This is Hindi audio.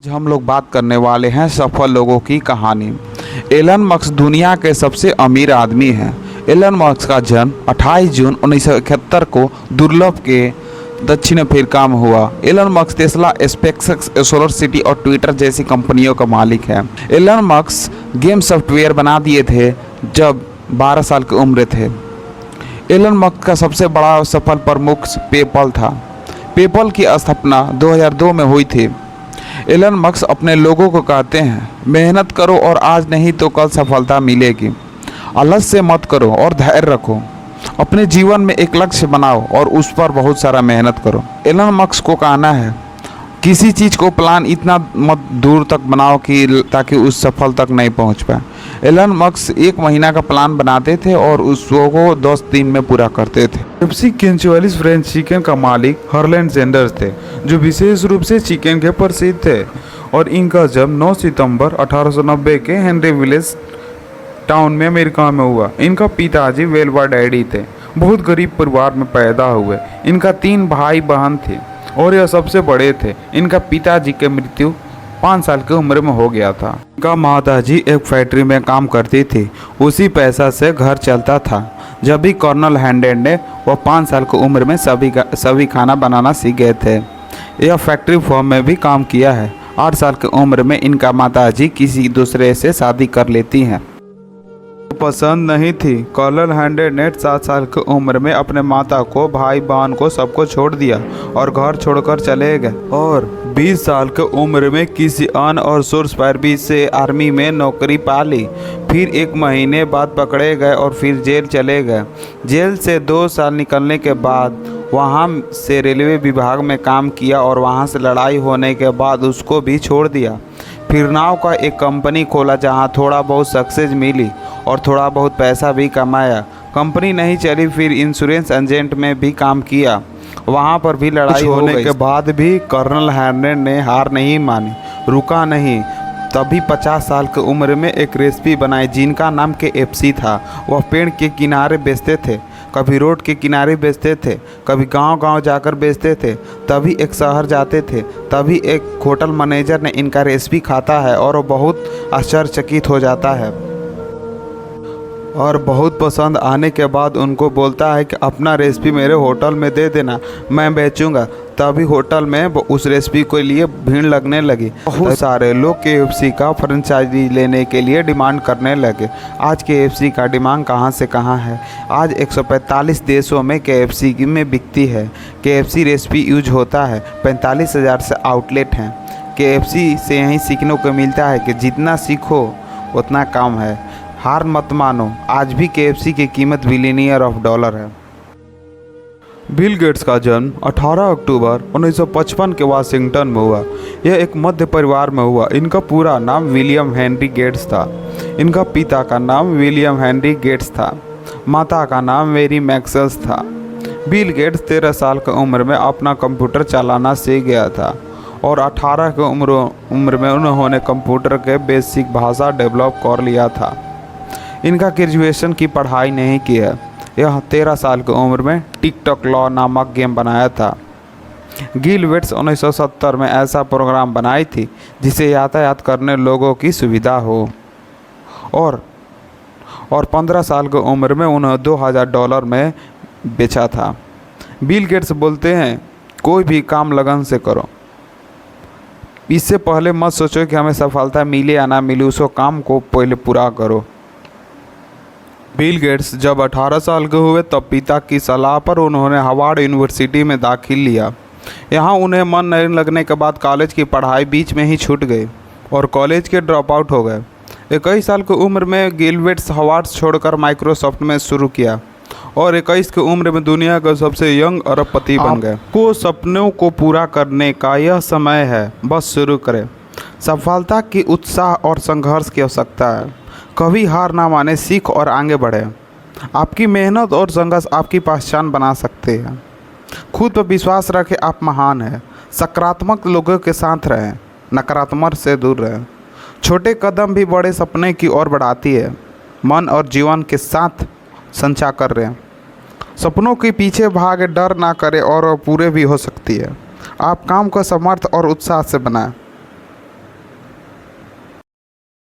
आज हम लोग बात करने वाले हैं सफल लोगों की कहानी। एलन मस्क दुनिया के सबसे अमीर आदमी हैं। एलन मस्क का जन्म 28 जून 1971 को दुर्लभ के दक्षिण अफ्रीका में हुआ। Elon Musk Tesla, SpaceX, Solar City और ट्विटर जैसी कंपनियों का मालिक है। एलन मस्क गेम सॉफ्टवेयर बना दिए थे जब 12 साल की उम्र थे। एलन मस्क का सबसे बड़ा सफल प्रमुख पेपल था। पेपल की स्थापना 2002 में हुई थी। एलन मस्क अपने लोगों को कहते हैं, मेहनत करो और आज नहीं तो कल सफलता मिलेगी। आलस से मत करो और धैर्य रखो। अपने जीवन में एक लक्ष्य बनाओ और उस पर बहुत सारा मेहनत करो। एलन मस्क को कहना है, किसी चीज़ को प्लान इतना मत दूर तक बनाओ कि ताकि उस सफल तक नहीं पहुंच पाए। एलन मस्क 1 महीना का प्लान बनाते थे और उसको 10 दिन में पूरा करते थे। पेप्सी के 44 फ्रेंच चिकन का मालिक हर्लैंड सैंडर्स थे, जो विशेष रूप से चिकन के प्रसिद्ध थे, और इनका जन्म 9 सितंबर 1890 के हेनरी विलेज टाउन में अमेरिका में हुआ। इनका पिताजी वेलवा डैडी थे। बहुत गरीब परिवार में पैदा हुए। इनका 3 भाई बहन थे और यह सबसे बड़े थे। इनका पिताजी की मृत्यु 5 साल की उम्र में हो गया था। इनका माताजी एक फैक्ट्री में काम करती थी। उसी पैसा से घर चलता था। जब भी कर्नल हैंडेड ने वह 5 साल की उम्र में सभी खाना बनाना सीख गए थे। यह फैक्ट्री फॉर्म में भी काम किया है। 8 साल की उम्र में इनका माताजी किसी दूसरे से शादी कर लेती हैं। पसंद नहीं थी। कर्नल हैंडेड ने 7 साल की उम्र में अपने माता को, भाई बहन को, सबको छोड़ दिया और घर छोड़कर चले गए, और 20 साल की उम्र में किसी अन और सोर्स पर भी से आर्मी में नौकरी पा ली। फिर 1 महीने बाद पकड़े गए और फिर जेल चले गए। जेल से 2 साल निकलने के बाद वहाँ से रेलवे विभाग में काम किया और वहाँ से लड़ाई होने के बाद उसको भी छोड़ दिया। फिर नाव का एक कंपनी खोला जहाँ थोड़ा बहुत सक्सेस मिली और थोड़ा बहुत पैसा भी कमाया। कंपनी नहीं चली, फिर इंश्योरेंस एजेंट में भी काम किया। वहाँ पर भी लड़ाई होने के बाद भी कर्नल हैंडेड ने हार नहीं मानी, रुका नहीं। तभी 50 साल की उम्र में एक रेसिपी बनाई जिनका नाम KFC था। वह पेड़ के किनारे बेचते थे, कभी रोड के किनारे बेचते थे, कभी गांव-गांव जाकर बेचते थे, तभी एक शहर जाते थे। तभी एक होटल मैनेजर ने इनका रेसिपी खाता है और वो बहुत आश्चर्यचकित हो जाता है और बहुत पसंद आने के बाद उनको बोलता है कि अपना रेसिपी मेरे होटल में दे देना, मैं बेचूंगा। तभी होटल में उस रेसिपी के लिए भीड़ लगने लगी। बहुत सारे लोग KFC का फ्रेंचाइजी लेने के लिए डिमांड करने लगे। आज KFC का डिमांड कहां से कहां है। आज 145 देशों में KFC में बिकती है। KFC रेसिपी यूज होता है। 45,000 से आउटलेट हैं। KFC से यही सीखने को मिलता है कि जितना सीखो उतना कम है। हार मत मानो। आज भी KFC की कीमत बिलियनियर ऑफ डॉलर है। बिल गेट्स का जन्म 18 अक्टूबर 1955 के वाशिंगटन में हुआ। यह एक मध्य परिवार में हुआ। इनका पूरा नाम विलियम हेनरी गेट्स था। इनका पिता का नाम विलियम हेनरी गेट्स था। माता का नाम मेरी मैक्सवेल था। बिल गेट्स 13 साल की उम्र में अपना कंप्यूटर चलाना सीख गया था और 18 की उम्र में उन्होंने कंप्यूटर के बेसिक भाषा डेवलप कर लिया था। इनका ग्रेजुएशन की पढ़ाई नहीं की है। यह 13 साल की उम्र में टिकटॉक लॉ नामक गेम बनाया था। गिल गेट्स 1970 में ऐसा प्रोग्राम बनाई थी जिसे यातायात करने लोगों की सुविधा हो, और 15 साल की उम्र में उन्हें $2000 में बेचा था। बिल गेट्स बोलते हैं, कोई भी काम लगन से करो। इससे पहले मत सोचो कि हमें सफलता मिले या ना मिले, उस काम को पहले पूरा करो। बिल गेट्स जब 18 साल के हुए तब पिता की सलाह पर उन्होंने हार्वर्ड यूनिवर्सिटी में दाखिल लिया। यहाँ उन्हें मन नहीं लगने के बाद कॉलेज की पढ़ाई बीच में ही छूट गई और कॉलेज के ड्रॉप आउट हो गए। 21 साल की उम्र में गिल गेट्स हार्वर्ड छोड़कर माइक्रोसॉफ्ट में शुरू किया और 21 की उम्र में दुनिया का सबसे यंग अरबपति बन गए। आपको सपनों को पूरा करने का यह समय है, बस शुरू करें। सफलता की उत्साह और संघर्ष की आवश्यकता है। कभी हार ना माने, सीख और आगे बढ़े। आपकी मेहनत और संघर्ष आपकी पहचान बना सकते हैं। खुद पर विश्वास रखें, आप महान हैं। सकारात्मक लोगों के साथ रहें, नकारात्मक से दूर रहें। छोटे कदम भी बड़े सपने की ओर बढ़ाती है। मन और जीवन के साथ संचार कर रहे हैं। सपनों के पीछे भागे, डर ना करें और पूरे भी हो सकती है। आप काम को समर्थ और उत्साह से बनाएं।